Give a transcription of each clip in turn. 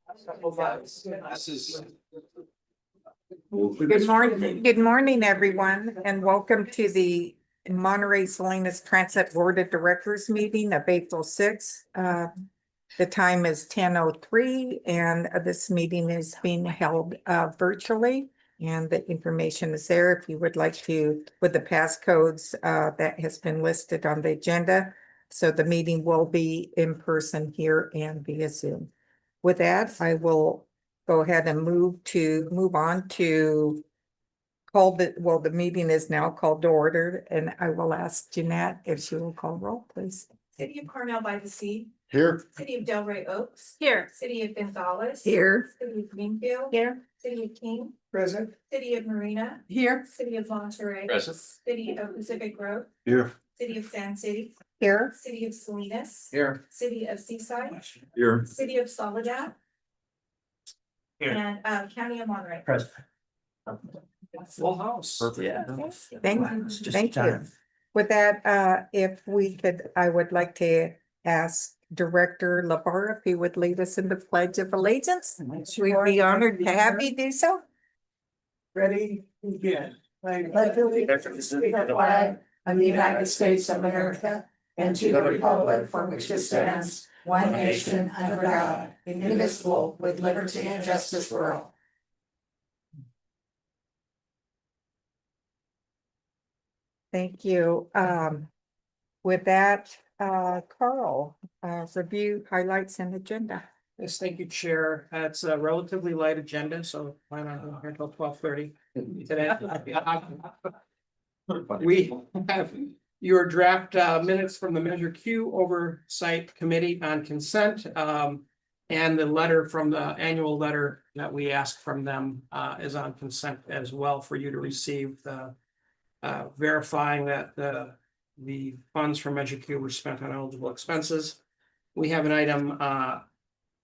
This is. Good morning, everyone, and welcome to the Monterey Salinas Transit Board of Directors meeting of April 6th. The time is 10:03, and this meeting is being held virtually. And the information is there if you would like to, with the passcodes that has been listed on the agenda. So the meeting will be in person here and via Zoom. With that, I will go ahead and move on to the meeting is now called to order, and I will ask Jeanette if she will call roll, please. City of Cornell by the Sea. Here. City of Delray Oaks. Here. City of Gonzales. Here. City of Greenfield. Here. City of King. Present. City of Marina. Here. City of Monterey. Present. City of Pacific Grove. Here. City of Sand City. Here. City of Salinas. Here. City of Seaside. Here. City of Soledad. Here. And County of Monterey. Present. Full house. Thank you. With that, if we could, I would like to ask Director Labar if he would lead us in the Pledge of Allegiance. We'd be honored to have you do so. Ready, begin. I pledge allegiance to the flag of the United States of America and to the republic for which it stands, one nation under God, indivisible, with liberty and justice for all. Thank you. With that, Carl, review highlights and agenda. Yes, thank you, Chair. It's a relatively light agenda, so plan on being here until 12:30 today. We have your draft minutes from the Measure Q Oversight Committee on consent. And the letter from the annual letter that we asked from them is on consent as well for you to receive, verifying that the funds from Measure Q were spent on eligible expenses. We have an item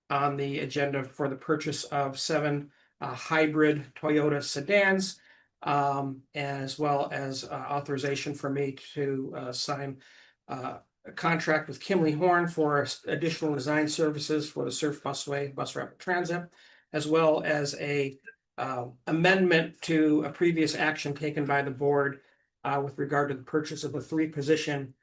on the agenda for the purchase of 7 hybrid Toyota sedans, as well as authorization for me to sign a contract with Kimley Horn for additional design services for the Surf Busway Bus Rapid Transit, as well as a amendment to a previous action taken by the board with regard to the purchase of the 3-position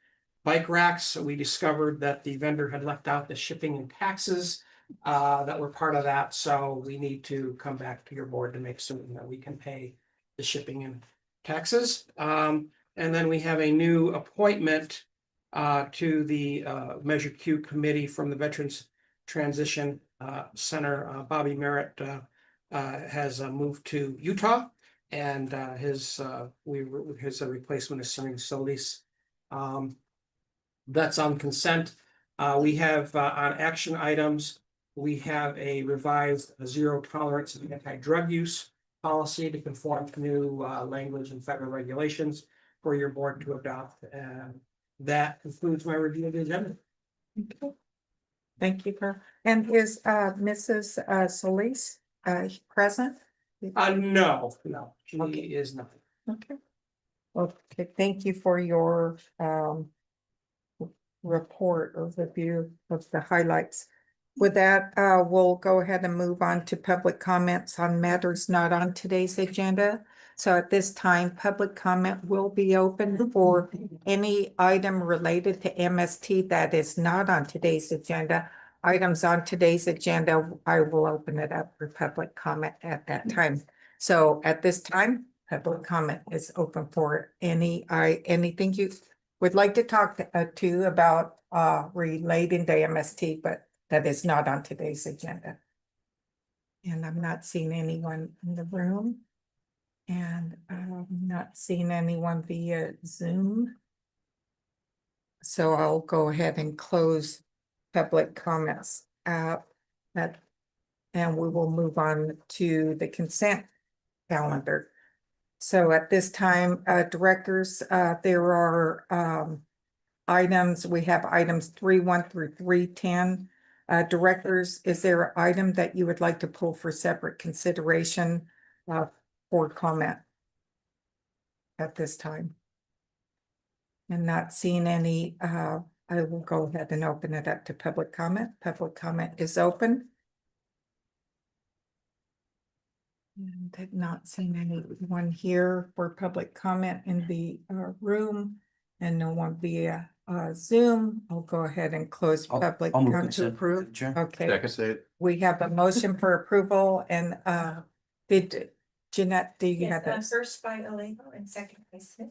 bike racks. We discovered that the vendor had left out the shipping and taxes that were part of that. So we need to come back to your board to make certain that we can pay the shipping and taxes. And then we have a new appointment to the Measure Q committee from the Veterans Transition Center. Bobby Merritt has moved to Utah, and his replacement is Serena Solis. That's on consent. We have on action items, we have a revised zero tolerance and anti-drug use policy to conform to new language and federal regulations for your board to adopt. And that concludes my review of the agenda. Okay. Thank you, Carl. And is Mrs. Solis present? No, she Okay. is not. Okay. Okay, thank you for your report or review of the highlights. With that, we'll go ahead and move on to public comments on matters not on today's agenda. So at this time, public comment will be open for any item related to MST that is not on today's agenda. Items on today's agenda, I will open it up for public comment at that time. So at this time, public comment is open for anything you would like to talk to about relating to MST, but that is not on today's agenda. And I'm not seeing anyone in the room. And I'm not seeing anyone via Zoom. So I'll go ahead and close public comments and we will move on to the consent calendar. So at this time, directors, there are items. We have items 3.1 through 3.10. Directors, is there an item that you would like to pull for separate consideration for comment at this time? And not seeing any, I will go ahead and open it up to public comment. Public comment is open. And had not seen anyone here for public comment in the room and no one via Zoom. I'll go ahead and close public I'll move comment to consent, approve. Chair. Okay, Say it. we have a motion for approval and did Jeanette, do you have Yes, this? first by Alejo and second by Smith.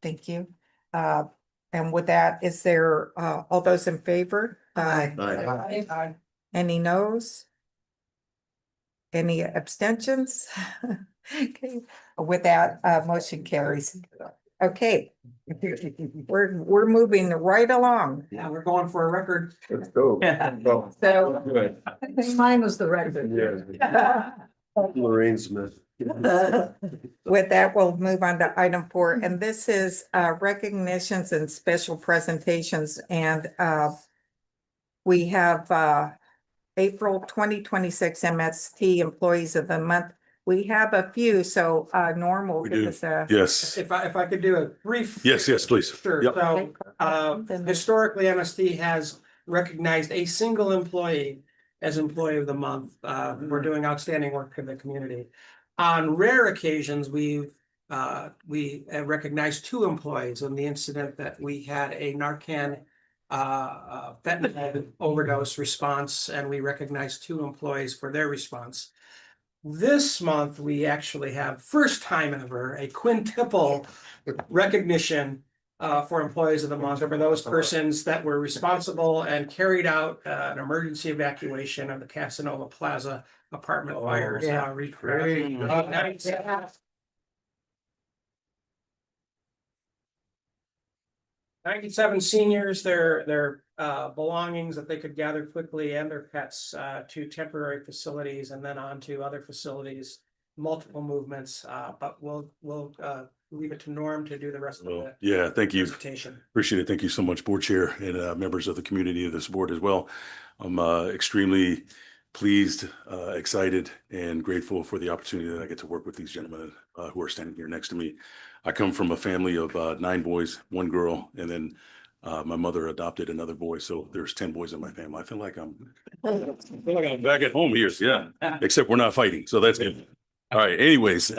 Thank you. And with that, is there all those in favor? Aye. Any noes? Any abstentions? Okay, with that, motion carries. Okay. We're moving right along. Yeah, we're going for a record. Let's go. So Good. Mine was the record. Lorraine Smith. with that, we'll move on to item 4, and this is recognitions and special presentations, and we have April 2026 MST Employees of the Month. We have a few, so Norm will We give do. us a. Yes, If I could do a brief. yes, please. Sure, Yep. so historically, MST has recognized a single employee as Employee of the Month. We're doing outstanding work in the community. On rare occasions, we recognized 2 employees in the incident that we had a Narcan fentanyl overdose response, and we recognized 2 employees for their response. This month, we actually have first time ever a quintuple recognition for Employees of the Month for those persons that were responsible and carried out an emergency evacuation of the Casanova Plaza apartment fires. yeah. Great. 97 seniors, their belongings that they could gather quickly and their pets to temporary facilities and then on to other facilities, multiple movements, but we'll leave it to Norm to do the rest of Well, the yeah, thank you. presentation. Appreciate it. Thank you so much, Board Chair and members of the community of this board as well. I'm extremely pleased, excited, and grateful for the opportunity that I get to work with these gentlemen who are standing here next to me. I come from a family of 9 boys, 1 girl, and then my mother adopted another boy. So there's 10 boys in my family. I feel like I'm back at home here. Yeah, except we're not fighting. So that's good. All right. Anyways,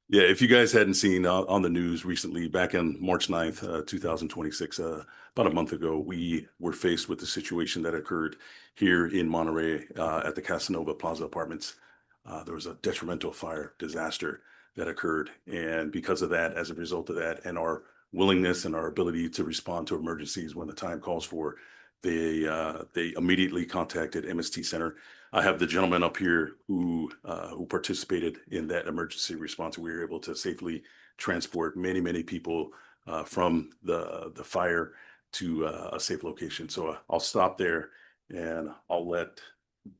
yeah, if you guys hadn't seen on the news recently, back on March 9th, 2026, about a month ago, we were faced with the situation that occurred here in Monterey at the Casanova Plaza Apartments. There was a detrimental fire disaster that occurred. And because of that, as a result of that, and our willingness and our ability to respond to emergencies when the time calls for, they immediately contacted MST Center. I have the gentleman up here who participated in that emergency response. We were able to safely transport many people from the fire to a safe location. So I'll stop there and I'll let.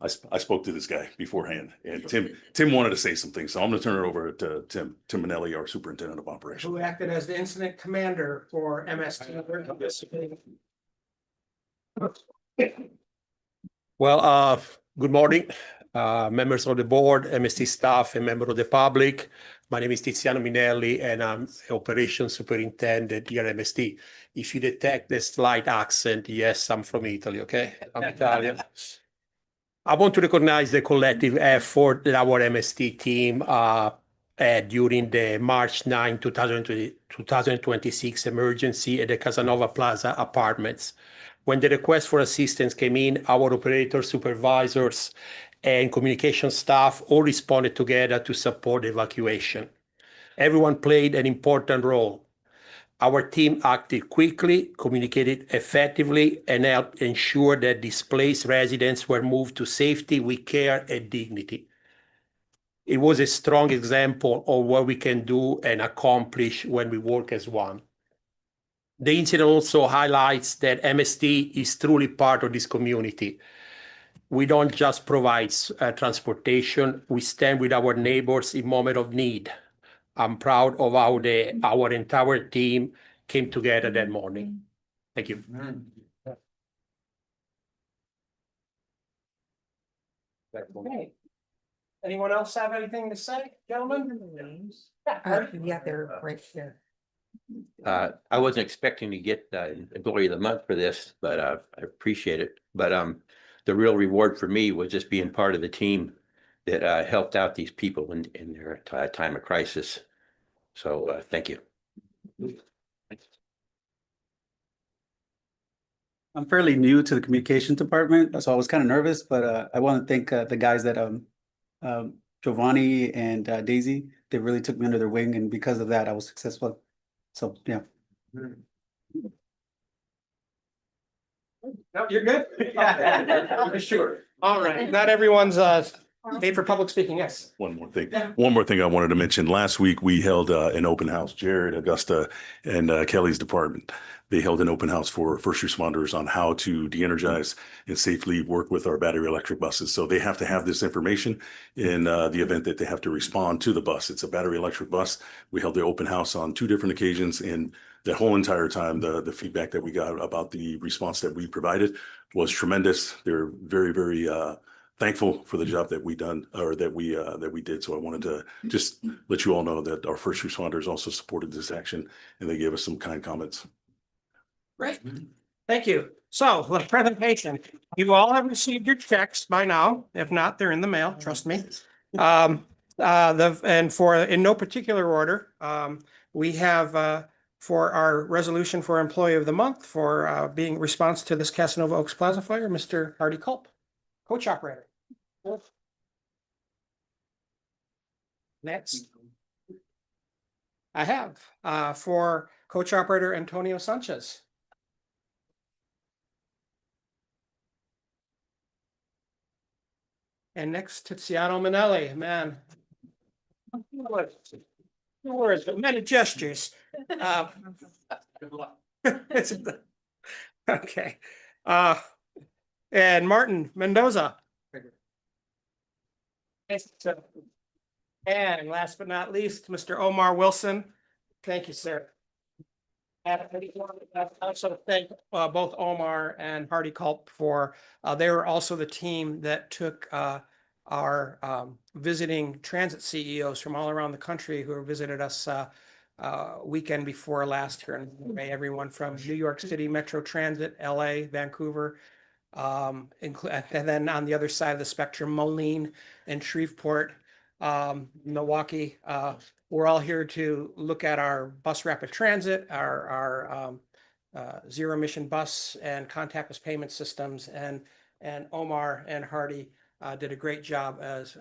I spoke to this guy beforehand, and Tim wanted to say something, so I'm going to turn it over to Tim Minelli, our superintendent of operations. Who acted as the incident commander for MST. Well, good morning, members of the board, MST staff, and member of the public. My name is Tiziano Minelli, and I'm operations superintendent here at MST. If you detect the slight accent, yes, I'm from Italy, okay? I'm Italian. I want to recognize the collective effort that our MST team had during the March 9, 2026 emergency at the Casanova Plaza Apartments. When the request for assistance came in, our operators, supervisors, and communication staff all responded together to support the evacuation. Everyone played an important role. Our team acted quickly, communicated effectively, and helped ensure that displaced residents were moved to safety with care and dignity. It was a strong example of what we can do and accomplish when we work as one. The incident also highlights that MST is truly part of this community. We don't just provide transportation, we stand with our neighbors in moment of need. I'm proud of how our entire team came together that morning. Thank you. Okay. Anyone else have anything to say, gentlemen? Yeah, they're right there. I wasn't expecting to get Employee of the Month for this, but I appreciate it. But the real reward for me was just being part of the team that helped out these people in their time of crisis. So thank you. I'm fairly new to the communications department, so I was kind of nervous, but I want to thank the guys that Giovanni and Daisy. They really took me under their wing, and because of that, I was successful. So yeah. No, you're good. Sure. All right. Not everyone's made for public speaking. Yes. One more thing I wanted to mention. Last week, we held an open house. Jared, Augusta, and Kelly's department. They held an open house for first responders on how to de-energize and safely work with our battery electric buses. So they have to have this information in the event that they have to respond to the bus. It's a battery electric bus. We held the open house on 2 different occasions, and the whole entire time, the feedback that we got about the response that we provided was tremendous. They're very, very thankful for the job that we done, or that we did. So I wanted to just let you all know that our first responders also supported this action, and they gave us some kind comments. Great. Thank you. So the presentation, you all have received your checks by now. If not, they're in the mail, trust me. In no particular order, we have for our resolution for Employee of the Month for being response to this Casanova Oaks Plaza fire, Mr. Hardy Culp, coach operator. Next. I have for coach operator Antonio Sanchez. And next, Tiziano Minelli, man. Words, but many gestures. Okay. And Martin Mendoza. And last but not least, Mr. Omar Wilson. Thank you, sir. And I also thank both Omar and Hardy Culp for, they were also the team that took our visiting transit CEOs from all around the country who visited us weekend before last here in May. Everyone from New York City Metro Transit, LA, Vancouver, and then on the other side of the spectrum, Moline and Shreveport, Milwaukee. We're all here to look at our bus rapid transit, our zero emission bus and contactless payment systems, and Omar and Hardy did a great job as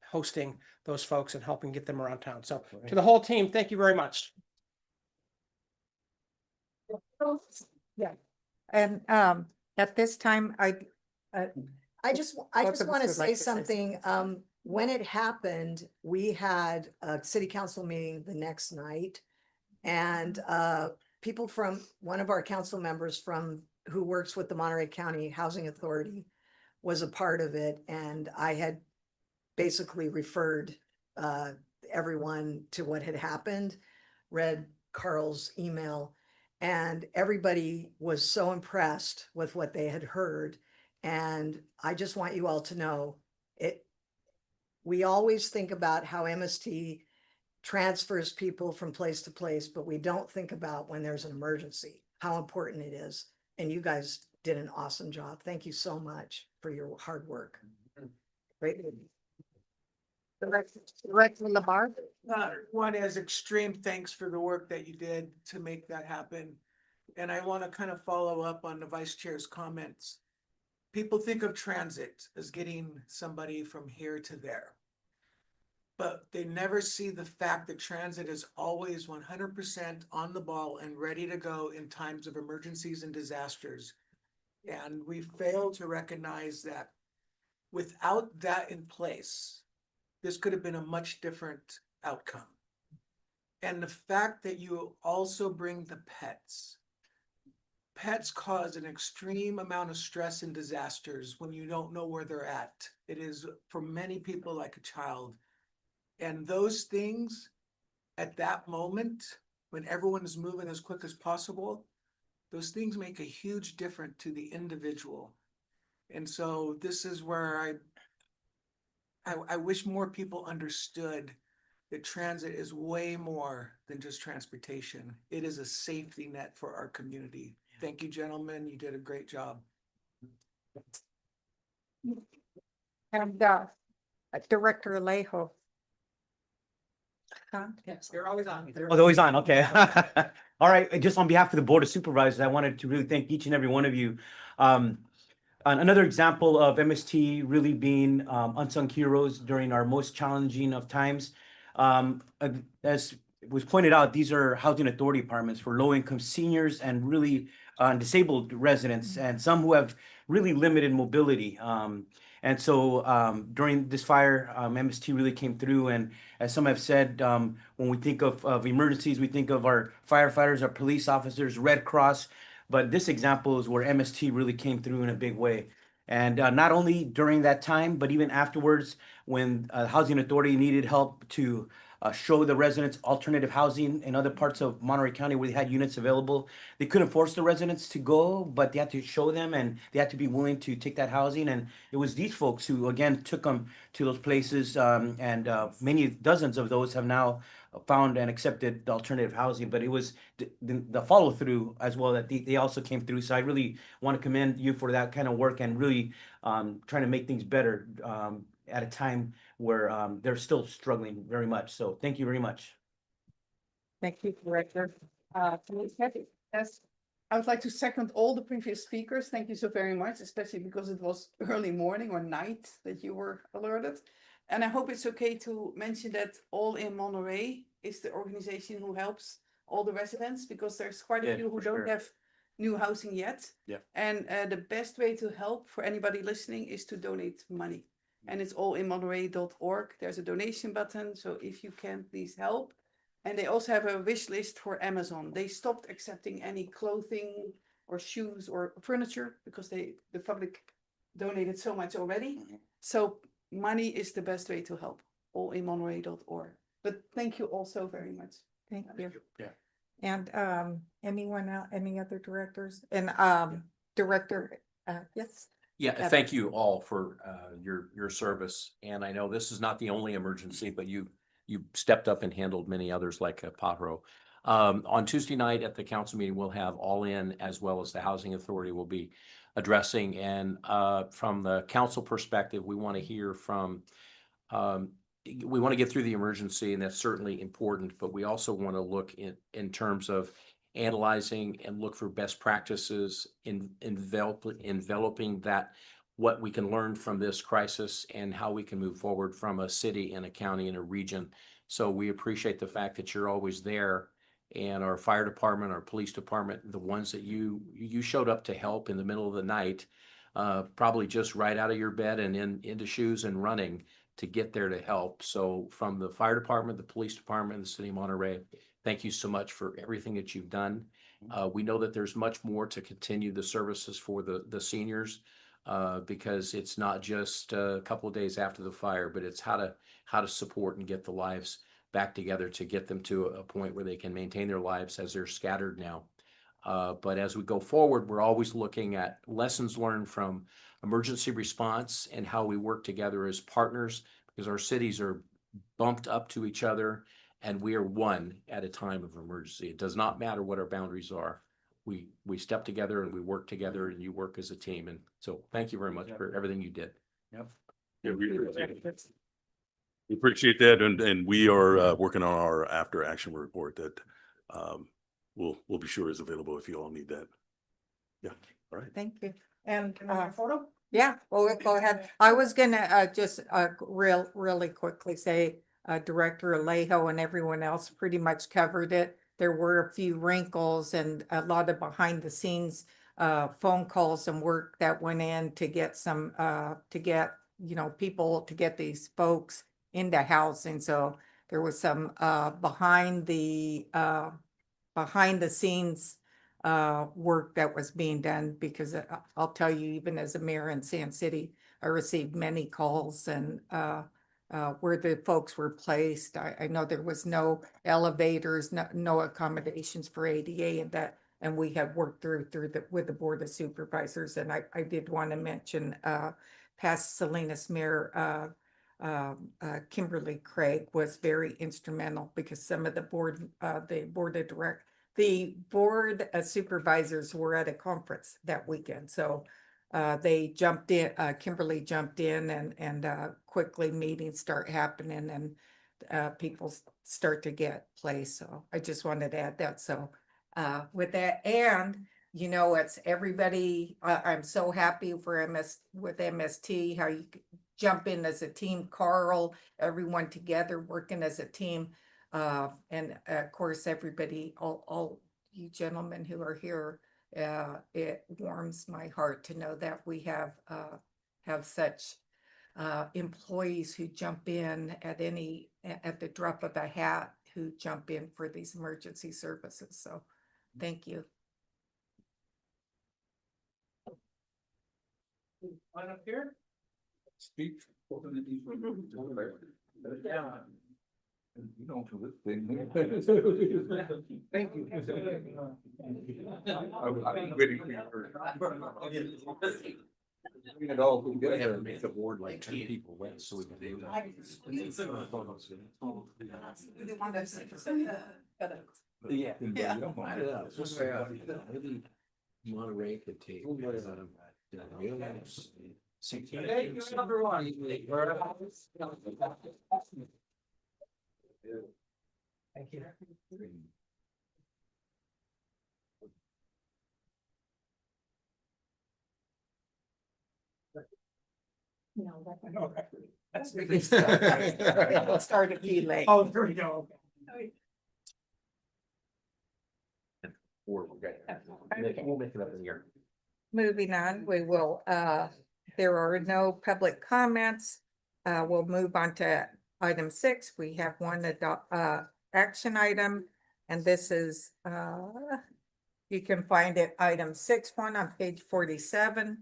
hosting those folks and helping get them around town. So to the whole team, thank you very much. Yeah. And at this time, I just Both of us want to would like say to say something. When it happened, we had a city council meeting the next night. And people from one of our council members who works with the Monterey County Housing Authority was a part of it. And I had basically referred everyone to what had happened, read Carl's email, and everybody was so impressed with what they had heard. And I just want you all to know we always think about how MST transfers people from place to place, but we don't think about when there's an emergency, how important it is. And you guys did an awesome job. Thank you so much for your hard work. Great. Director Labar. One is extreme thanks for the work that you did to make that happen. And I want to kind of follow up on the vice chair's comments. People think of transit as getting somebody from here to there. But they never see the fact that transit is always 100% on the ball and ready to go in times of emergencies and disasters. And we fail to recognize that without that in place, this could have been a much different outcome. And the fact that you also bring the pets. Pets cause an extreme amount of stress and disasters when you don't know where they're at. It is for many people like a child. And those things at that moment, when everyone is moving as quick as possible, those things make a huge difference to the individual. And so this is where I wish more people understood that transit is way more than just transportation. It is a safety net for our community. Thank you, gentlemen. You did a great job. And Director Alejo. Huh? Yes, they're always on. Oh, they're always on, okay. All right, just on behalf of the Board of Supervisors, I wanted to really thank each and every one of you. Another example of MST really being unsung heroes during our most challenging of times. As was pointed out, these are housing authority apartments for low-income seniors and really disabled residents, and some who have really limited mobility. And so during this fire, MST really came through, and as some have said, when we think of emergencies, we think of our firefighters, our police officers, Red Cross, but this example is where MST really came through in a big way. And not only during that time, but even afterwards, when Housing Authority needed help to show the residents alternative housing in other parts of Monterey County where they had units available. They couldn't force the residents to go, but they had to show them, and they had to be willing to take that housing. And it was these folks who, again, took them to those places, and many dozens of those have now found and accepted the alternative housing. But it was the follow through as well that they also came through. So I really want to commend you for that kind of work and really trying to make things better at a time where they're still struggling very much. So thank you very much. Thank you, Director. Kathy? Yes, I would like to second all the previous speakers. Thank you so very much, especially because it was early morning or night that you were alerted. And I hope it's okay to mention that All in Monterey is the organization who helps all the residents, because there's quite a Yeah, few who for don't sure. have new housing yet. Yeah. And the best way to help for anybody listening is to donate money. And it's allinmonterey.org. There's a donation button. So if you can, please help. And they also have a wish list for Amazon. They stopped accepting any clothing or shoes or furniture because the public donated so much already. Mhm. So money is the best way to help. allinmonterey.org. But thank you also very much. Thank you. Yeah. And anyone else, any other directors? And Director, yes? Yeah, Evan. thank you all for your service. And I know this is not the only emergency, but you stepped up and handled many others like Pajaro. On Tuesday night at the council meeting, we'll have All In as well as the Housing Authority will be addressing. And from the council perspective, we want to hear from, we want to get through the emergency, and that's certainly important, but we also want to look in terms of analyzing and look for best practices in enveloping that, what we can learn from this crisis and how we can move forward from a city and a county and a region. So we appreciate the fact that you're always there, and our fire department, our police department, the ones that you showed up to help in the middle of the night, probably just right out of your bed and into shoes and running to get there to help. So from the fire department, the police department, the city of Monterey, thank you so much for everything that you've done. We know that there's much more to continue the services for the seniors, because it's not just a couple of days after the fire, but it's how to support and get the lives back together to get them to a point where they can maintain their lives as they're scattered now. But as we go forward, we're always looking at lessons learned from emergency response and how we work together as partners, because our cities are bumped up to each other and we are one at a time of emergency. It does not matter what our boundaries are. We step together and we work together, and you work as a team. And so thank you very much for everything you did. Yep. Yeah, we appreciate that, and we are working on our after action report that we'll be sure is available if you all need that. Yeah, all right. Thank you. And Can I have a photo? yeah, well, we'll go ahead. I was gonna just really quickly say Director Alejo and everyone else pretty much covered it. There were a few wrinkles and a lot of behind the scenes phone calls and work that went in to get some to get, you know, people to get these folks into housing. So there was some behind the scenes work that was being done, because I'll tell you, even as a mayor in Sand City, I received many calls and where the folks were placed. I know there was no elevators, no accommodations for ADA and that, and we have worked through with the Board of Supervisors. And I did want to mention past Salinas Mayor Kimberly Craig was very instrumental, because some of the board of supervisors were at a conference that weekend. So they jumped in, Kimberly jumped in and quickly meetings start happening and people start to get placed. So I just wanted to add that. So with that, and you know, it's everybody, I'm so happy for with MST, how you jump in as a team, Carl, everyone together working as a team. And of course, everybody, all you gentlemen who are here, it warms my heart to know that we have such employees who jump in at the drop of a hat, who jump in for these emergency services. So thank you. One up here. Speak. Thank you. I'm waiting for We haven't made the board like 10 people went, so we can do that. Yeah. Monterey could take. Thank you. That's because. Started to be late. Oh, there we go. We'll make it up in here. Moving on, we will, there are no public comments. We'll move on to item 6. We have one action item, and this is, you can find it item 6.1 on page 47.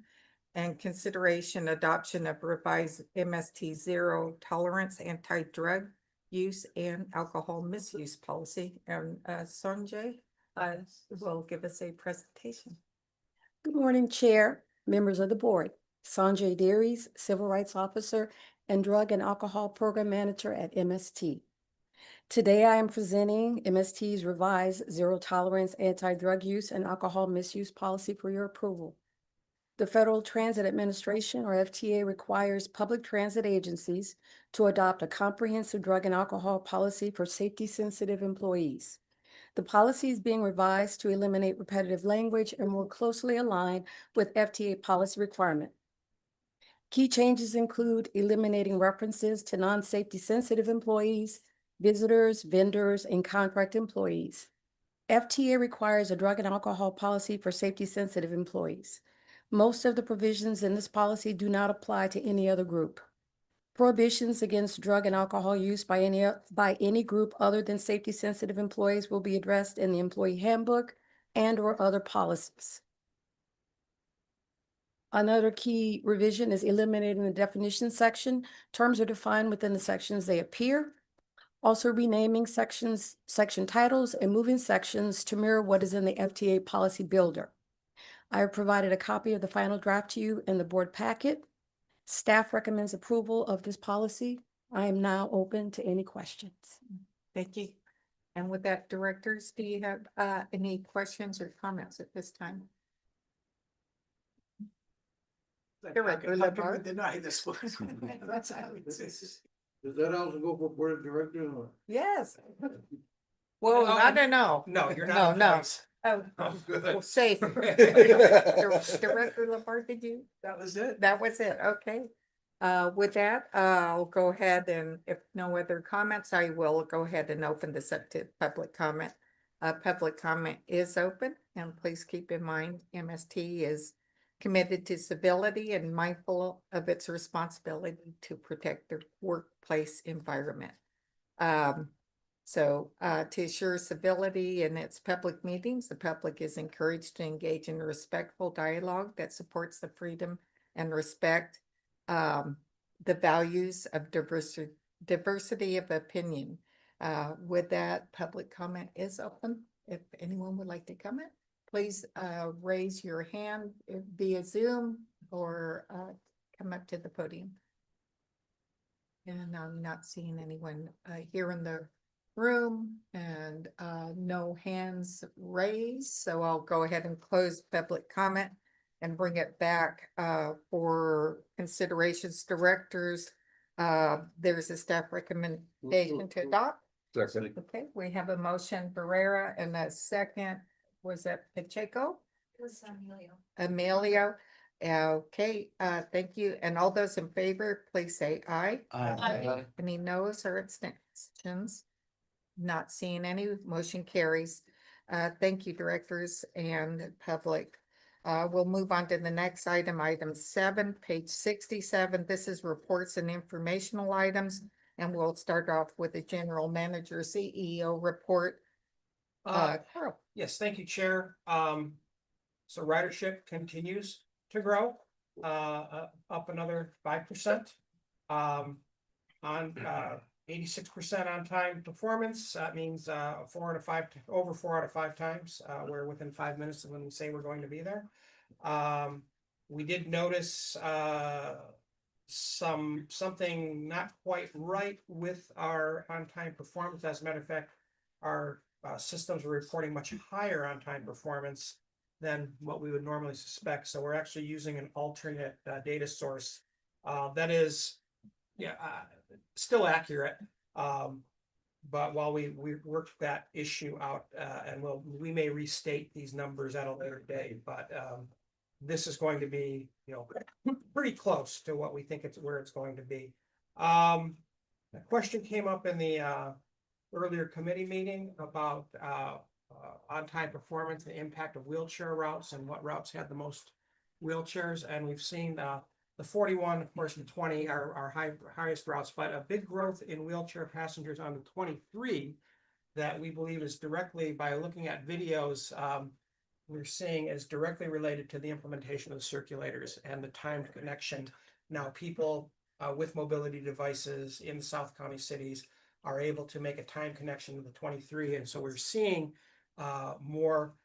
And consideration adoption of revised MST zero tolerance anti-drug use and alcohol misuse policy. And Sanjay will give us a presentation. Good morning, Chair, members of the board. Sanjay Dearies, Civil Rights Officer and Drug and Alcohol Program Manager at MST. Today, I am presenting MST's revised zero tolerance anti-drug use and alcohol misuse policy for your approval. The Federal Transit Administration, or FTA, requires public transit agencies to adopt a comprehensive drug and alcohol policy for safety-sensitive employees. The policy is being revised to eliminate repetitive language and more closely align with FTA policy requirement. Key changes include eliminating references to non-safety sensitive employees, visitors, vendors, and contract employees. FTA requires a drug and alcohol policy for safety-sensitive employees. Most of the provisions in this policy do not apply to any other group. Prohibitions against drug and alcohol use by any group other than safety-sensitive employees will be addressed in the employee handbook and/or other policies. Another key revision is eliminating the definition section. Terms are defined within the sections they appear. Also renaming section titles and moving sections to mirror what is in the FTA policy builder. I have provided a copy of the final draft to you in the board packet. Staff recommends approval of this policy. I am now open to any questions. Thank you. And with that, directors, do you have any questions or comments at this time? Director How can we LaBarre? deny this one? That's how it is. Does that also go for board of directors or? Yes. Well, I don't know. No, you're not. No. employees. Oh, I'm good. well, safe. Director LaBarre, did you? That was it. That was it, okay. With that, I'll go ahead and if no other comments, I will go ahead and open this up to public comment. Public comment is open, and please keep in mind, MST is committed to civility and mindful of its responsibility to protect the workplace environment. So to assure civility in its public meetings, the public is encouraged to engage in respectful dialogue that supports the freedom and respect the values of diversity of opinion. With that, public comment is open. If anyone would like to comment, please raise your hand via Zoom or come up to the podium. And I'm not seeing anyone here in the room and no hands raised. So I'll go ahead and close public comment. and bring it back for considerations. Directors, there's a staff recommendation to adopt. Second. Okay, we have a motion, Barrera, and a second, was that Pacheco? It was Emilio. Emilio. Okay, thank you. And all those in favor, please say aye. Aye. Any noes or abstentions? Not seeing any, motion carries. Thank you, directors and public. We'll move on to the next item, item 7, page 67. This is reports and informational items, and we'll start off with the general manager CEO report. Carl. Yes, thank you, Chair. So ridership continues to grow, up another 5%. On 86% on time performance. That means over 4 out of 5 times. We're within 5 minutes of when we say we're going to be there. We did notice something not quite right with our on-time performance. As a matter of fact, our systems were reporting much higher on-time performance than what we would normally suspect. So we're actually using an alternate data source that is still accurate. But while we work that issue out, and we may restate these numbers at a later date, but this is going to be, pretty close to what we think where it's going to be. A question came up in the earlier committee meeting about on-time performance, the impact of wheelchair routes, and what routes had the most wheelchairs. And we've seen the 41, of course, and 20 are our highest routes, but a big growth in wheelchair passengers on the 23 that we believe is directly, by looking at videos, we're seeing is directly related to the implementation of the circulators and the timed connection. Now, people with mobility devices in the South County cities are able to make a time connection to the 23, and so we're seeing more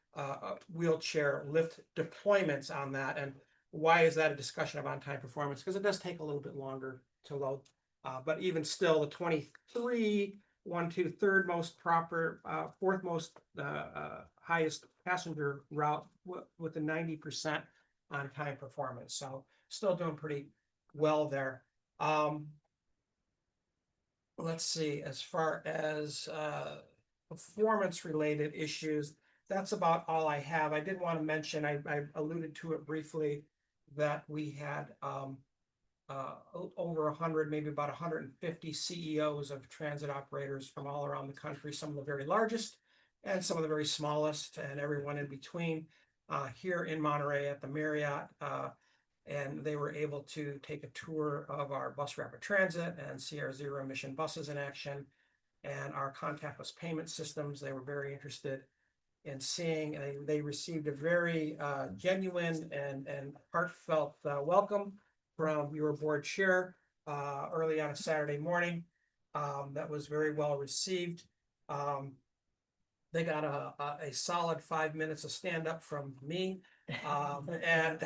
wheelchair lift deployments on that. And why is that a discussion of on-time performance? Because it does take a little bit longer to load. But even still, the 23, 1, 2, third most proper, fourth most highest passenger route with a 90% on-time performance. So still doing pretty well there. Let's see, as far as performance related issues, that's about all I have. I did want to mention, I alluded to it briefly, that we had over 100, maybe about 150 CEOs of transit operators from all around the country, some of the very largest and some of the very smallest, and everyone in between, here in Monterey at the Marriott. And they were able to take a tour of our bus rapid transit and see our zero emission buses in action and our contactless payment systems. They were very interested in seeing, and they received a very genuine and heartfelt welcome from your board chair early on a Saturday morning. That was very well received. They got a solid 5 minutes of stand up from me, and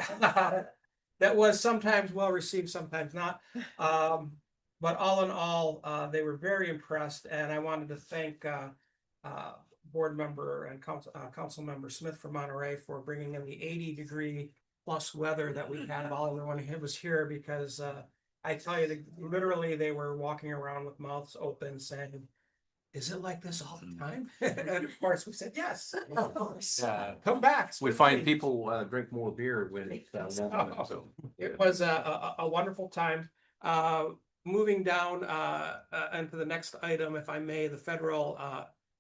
that was sometimes well received, sometimes not. But all in all, they were very impressed, and I wanted to thank board member and council member Smith from Monterey for bringing in the 80-degree plus weather that we had while everyone was here, because I tell you, literally they were walking around with mouths open saying, "Is it like this all the time?" And of course we said, yes, of course. Come back. We find people drink more beer when it's warm, so. It was a wonderful time. Moving down into the next item, if I may, the federal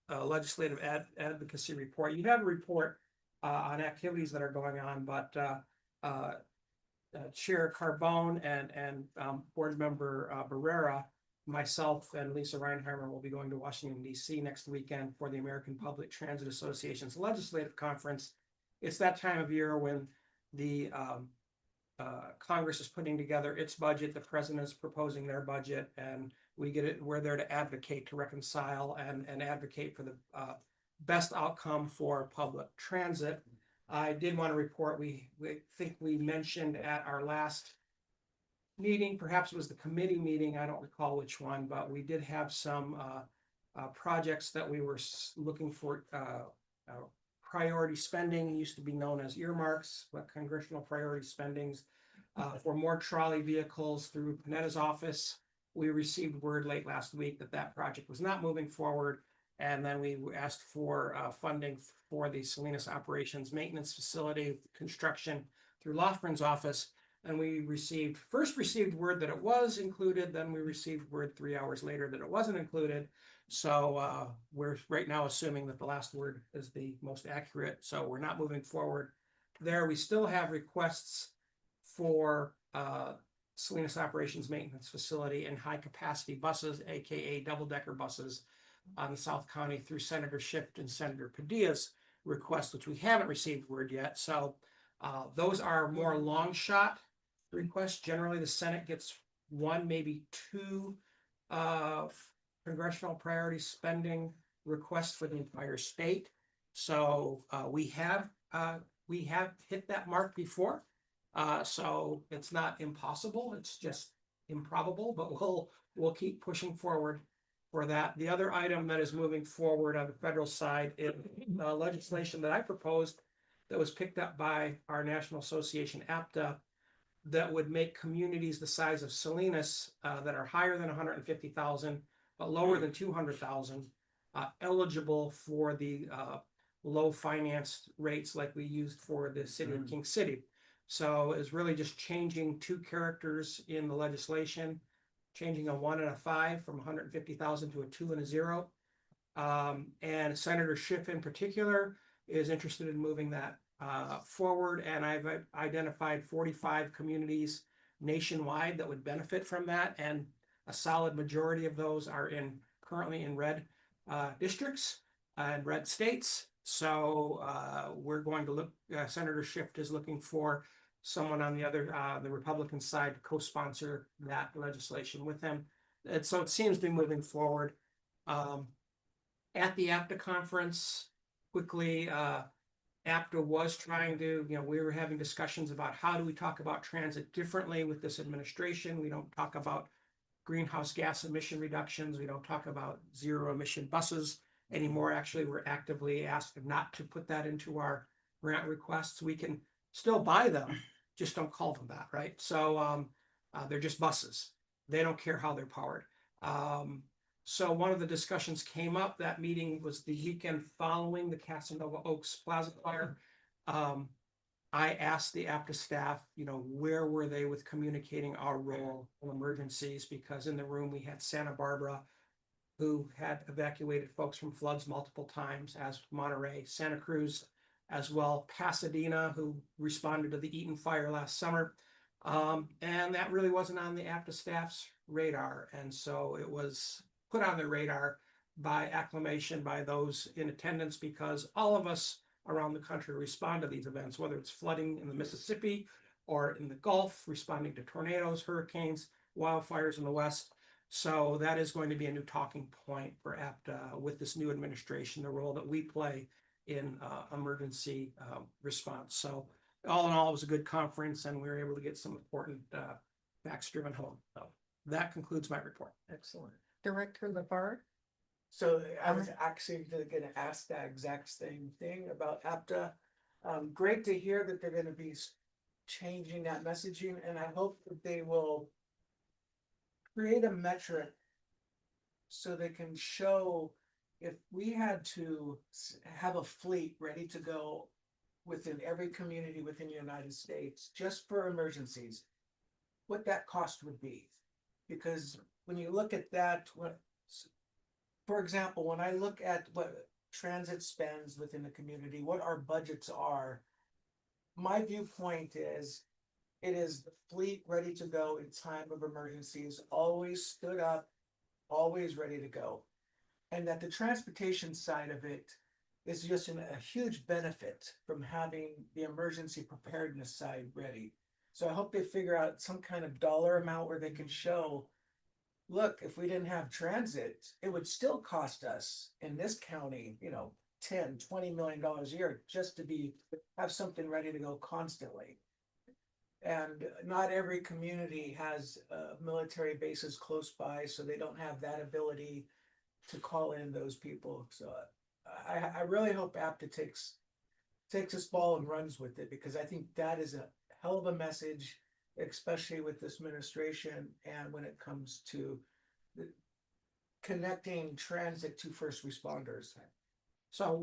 legislative advocacy report. You have a report on activities that are going on, but Chair Carbone and board member Barrera, myself and Lisa Reinheimer will be going to Washington, D.C. next weekend for the American Public Transit Association's legislative conference. It's that time of year when the Congress is putting together its budget, the president's proposing their budget, and we're there to advocate, to reconcile and advocate for the best outcome for public transit. I did want to report, we think we mentioned at our last meeting, perhaps it was the committee meeting, I don't recall which one, but we did have some projects that we were looking for priority spending, used to be known as earmarks, but congressional priority spendings for more trolley vehicles through Panetta's office. We received word late last week that that project was not moving forward. And then we asked for funding for the Salinas Operations Maintenance Facility construction through Lofgren's office. And we first received word that it was included, then we received word 3 hours later that it wasn't included. So we're right now assuming that the last word is the most accurate. So we're not moving forward there. We still have requests for Salinas Operations Maintenance Facility and high capacity buses, AKA double-decker buses on the South County through Senator Schiff and Senator Padilla's request, which we haven't received word yet. So those are more long shot requests. Generally, the Senate gets one, maybe two congressional priority spending requests for the entire state. So we have hit that mark before. So it's not impossible, it's just improbable, but we'll keep pushing forward for that. The other item that is moving forward on the federal side is legislation that I proposed that was picked up by our National Association, APTA, that would make communities the size of Salinas that are higher than 150,000 but lower than 200,000 eligible for the low finance rates like we used for the city of King City. So it's really just changing two characters in the legislation, changing a 1 and a 5 from 150,000 to a 2 and a 0. And Senator Schiff in particular is interested in moving that forward. And I've identified 45 communities nationwide that would benefit from that. And a solid majority of those are currently in red districts and red states. So we're going to look, Senator Schiff is looking for someone on the Republican side to co-sponsor that legislation with him. And so it seems to be moving forward. At the APTA conference, quickly, APTA was trying to, we were having discussions about how do we talk about transit differently with this administration. We don't talk about greenhouse gas emission reductions. We don't talk about zero emission buses anymore. Actually, we're actively asked not to put that into our grant requests. We can still buy them, just don't call them that, right? So they're just buses. They don't care how they're powered. So one of the discussions came up. That meeting was the weekend following the Casanova Oaks Plaza fire. I asked the APTA staff, where were they with communicating our role in emergencies? Because in the room we had Santa Barbara, who had evacuated folks from floods multiple times, as Monterey, Santa Cruz as well, Pasadena, who responded to the Eaton fire last summer. And that really wasn't on the APTA staff's radar. And so it was put on their radar by acclamation by those in attendance, because all of us around the country respond to these events, whether it's flooding in the Mississippi or in the Gulf, responding to tornadoes, hurricanes, wildfires in the West. So that is going to be a new talking point for APTA with this new administration, the role that we play in emergency response. So all in all, it was a good conference, and we were able to get some important facts driven home. So that concludes my report. Excellent. Director LeVar? So I was actually going to ask that exact same thing about APTA. Great to hear that they're going to be changing that messaging, and I hope that they will create a metric so they can show if we had to have a fleet ready to go within every community within the United States, just for emergencies, what that cost would be. Because when you look at that, for example, when I look at what transit spends within the community, what our budgets are, my viewpoint is it is the fleet ready to go in time of emergencies, always stood up, always ready to go. And that the transportation side of it is just a huge benefit from having the emergency preparedness side ready. So I hope they figure out some kind of dollar amount where they can show, look, if we didn't have transit, it would still cost us in this county, $10-20 million a year just to have something ready to go constantly. And not every community has military bases close by, so they don't have that ability to call in those people. So I really hope APTA takes takes this ball and runs with it, because I think that is a hell of a message, especially with this administration and when it comes to connecting transit to first responders. So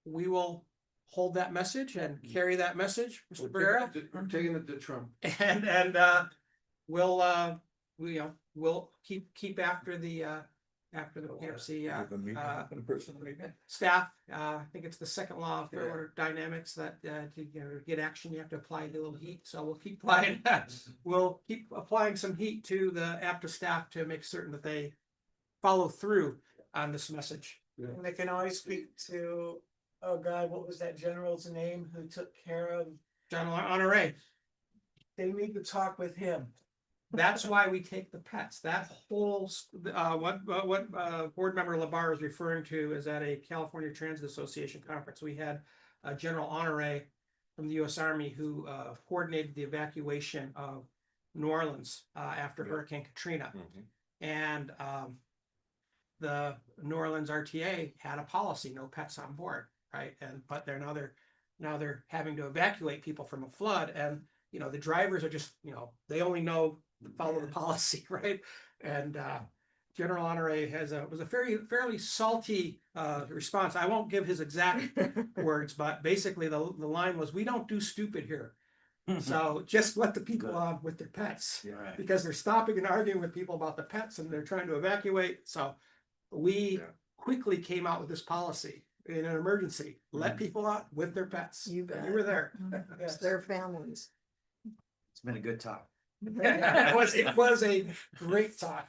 we will hold that message and carry that message, Mr. Barrera. I'm taking it to Trump. And we'll keep after the PFC staff. I think it's the second law of thermodynamics that to get action, you have to apply a little heat. So we'll keep applying that. We'll keep applying some heat to the APTA staff to make certain that they follow through on this message. And they can always speak to, oh God, what was that general's name who took care of? General Honore. They need to talk with him. That's why we take the pets. That whole, what board member Labar is referring to is at a California Transit Association conference. We had General Honore from the U.S. Army who coordinated the evacuation of New Orleans after Hurricane Katrina. And the New Orleans RTA had a policy, no pets on board, right? But now they're having to evacuate people from a flood, and the drivers are just, they only know follow the policy, right? And General Honore was a fairly salty response. I won't give his exact words, but basically the line was, "We don't do stupid here." So just let the people on with their pets, because they're stopping and arguing with people about the pets and they're trying to evacuate. So we quickly came out with this policy in an emergency. Let people out with their pets. You bet. You were there. It's their families. It's been a good talk. It was a great talk.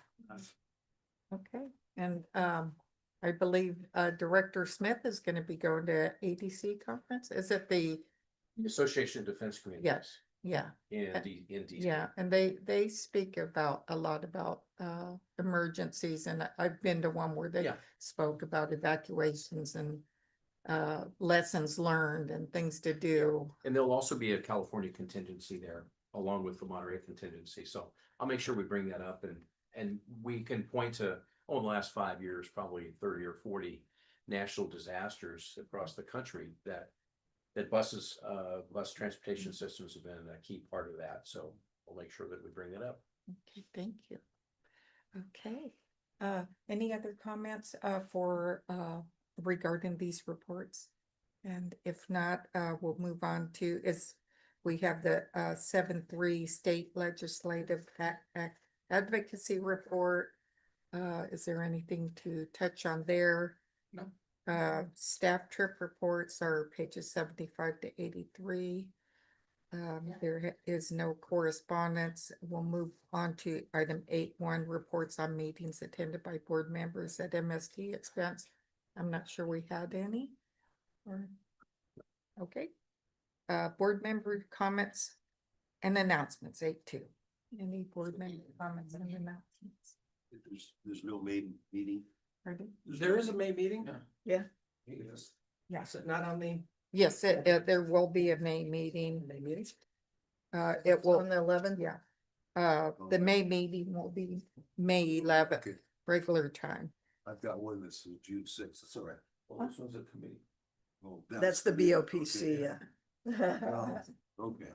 Okay, and I believe Director Smith is gonna be going to ADC conference. Is it the, Association of Defense Communities. yeah, In DC. yeah, and they speak about a lot about emergencies, and I've been to one where they Yeah. spoke about evacuations and lessons learned and things to do. And there'll also be a California contingency there, along with the Monterey contingency. So I'll make sure we bring that up, and we can point to, in the last 5 years, probably 30 or 40 national disasters across the country that bus transportation systems have been a key part of that. So we'll make sure that we bring that up. Okay, thank you. Okay, any other comments for regarding these reports? And if not, we'll move on to we have the 7-3 state legislative advocacy report. Is there anything to touch on there? No. Staff trip reports are pages 75 to 83. There is no correspondence. We'll move on to item 8.1, reports on meetings attended by board members at MST expense. I'm not sure we had any. Okay. Board member comments and announcements, 8.2. Any board member comments and announcements? There's no main meeting. Pardon? There is a May meeting. Yeah. Yes. Yeah. Is it not on the Yes, there will be a May meeting. May meeting? It will, On the 11th? yeah. The May meeting will be May 11th, Okay. regular time. I've got one that's June 6th. That's all right. Well, this one's a committee. Oh, That's the BOPC, yeah. Okay.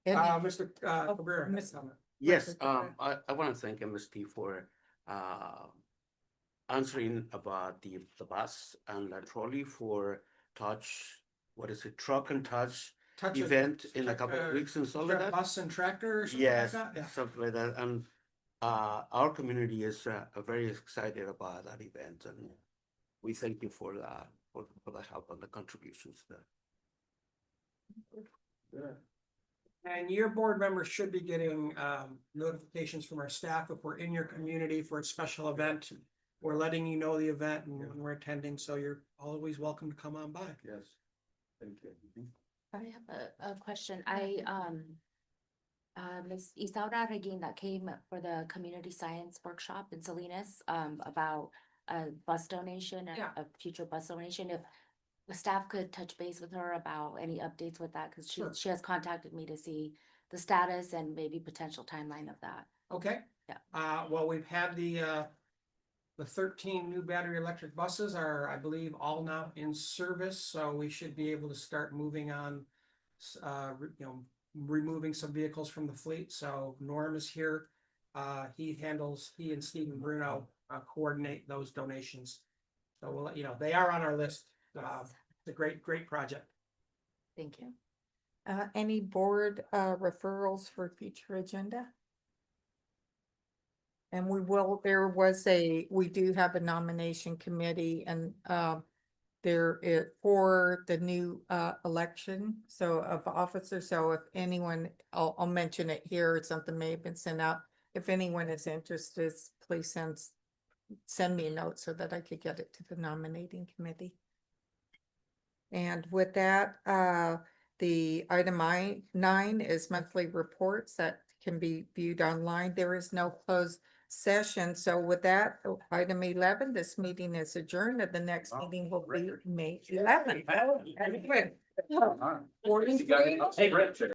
Mr. Cabrera. Miss- Yes, Director I want to thank MST for answering about the bus and the trolley for truck and touch Touch it. event in a couple of weeks in Soledad. Bus and tractor or something Yes, like that? Yeah. something like that. And our community is very excited about that event, and we thank you for that, for the help and the contributions there. And your board members should be getting notifications from our staff if we're in your community for a special event. We're letting you know the event and when we're attending, so you're always welcome to come on by. Yes. Thank you. I have a question. Ms. Isaura Reguin that came for the community science workshop in Salinas, about a bus donation and Yeah. a future bus donation. If the staff could touch base with her about any updates with that, because Sure. she has contacted me to see the status and maybe potential timeline of that. Okay. Yeah. Well, we've had the The 13 new battery electric buses are, I believe, all now in service, so we should be able to start moving on, removing some vehicles from the fleet. So Norm is here. He and Stephen Bruno coordinate those donations. So we'll let you know, they are on our list. It's a great project. Thank you. Any board referrals for future agenda? And we do have a nomination committee and for the new election, so of officers. So if anyone, I'll mention it here, something may have been sent out. If anyone is interested, please send me a note so that I could get it to the nominating committee. And with that, the item 9 is monthly reports that can be viewed online. There is no closed session. So with that, item 11, this meeting is adjourned and the next meeting will be May 11th.